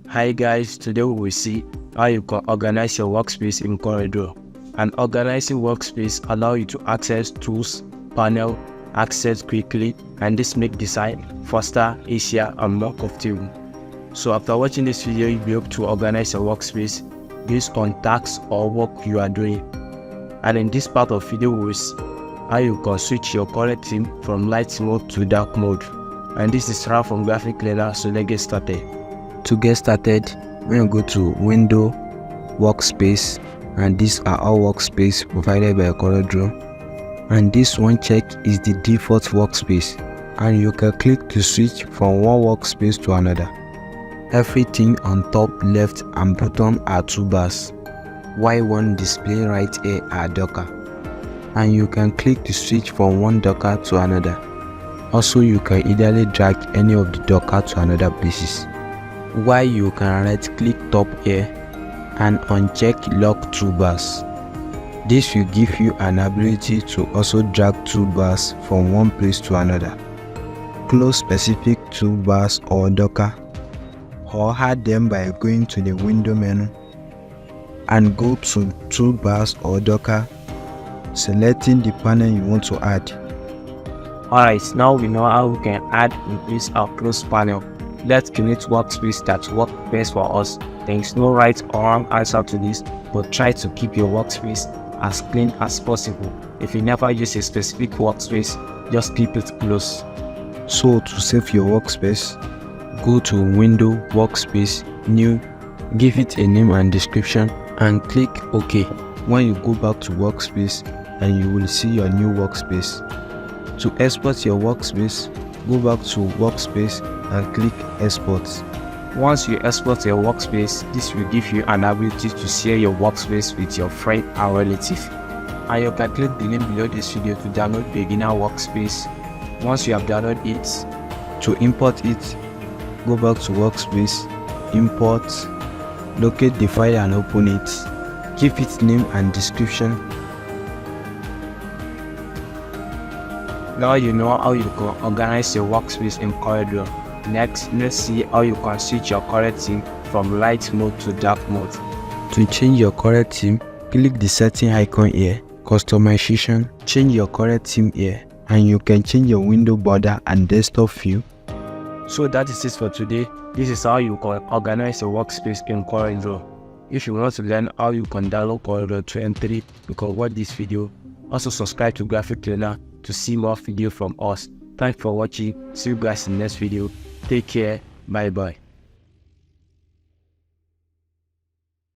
Hi guys, today we will see how you can organize your workspace in Coreldraw. And organizing workspace allows you to access tools, panel, access quickly, and this make design faster, easier, and more comfortable. So after watching this video, you'll be able to organize your workspace based on tasks or work you are doing. And in this part of video, we will see how you can switch your Corel theme from light mode to dark mode. And this is Ralph from Graphic Learner, so let's get started. To get started, we're going to go to Window, Workspace, and these are all workspace provided by Coreldraw. And this one check is the default workspace, and you can click to switch from one workspace to another. Everything on top, left, and bottom are toolbars, while one display right here are Docker. And you can click to switch from one Docker to another. Also, you can easily drag any of the Docker to another places. While you can right click top here and uncheck lock toolbars. This will give you an ability to also drag toolbars from one place to another. Close specific toolbars or Docker, or add them by going to the window menu and go to toolbars or Docker, selecting the panel you want to add. Alright, now we know how we can add and place our close panel. Let's create workspace that works best for us. There is no right or wrong answer to this, but try to keep your workspace as clean as possible. If you never use a specific workspace, just keep it close. So to save your workspace, go to Window, Workspace, New, give it a name and description, and click OK. When you go back to Workspace, and you will see your new workspace. To export your workspace, go back to Workspace and click Export. Once you export your workspace, this will give you an ability to share your workspace with your friend and relative. And you can click the link below this video to download beginner workspace. Once you have downloaded it, to import it, go back to Workspace, Import, locate the file and open it. Give it name and description. Now you know how you can organize your workspace in Coreldraw. Next, let's see how you can switch your Corel theme from light mode to dark mode. To change your Corel theme, click the setting icon here, customization, change your Corel theme here, and you can change your window border and desktop view. So that is it for today. This is how you can organize your workspace in Coreldraw. If you want to learn how you can download Coreldraw 2 and 3, you can watch this video. Also subscribe to Graphic Learner to see more videos from us. Thanks for watching. See you guys in the next video. Take care. Bye bye.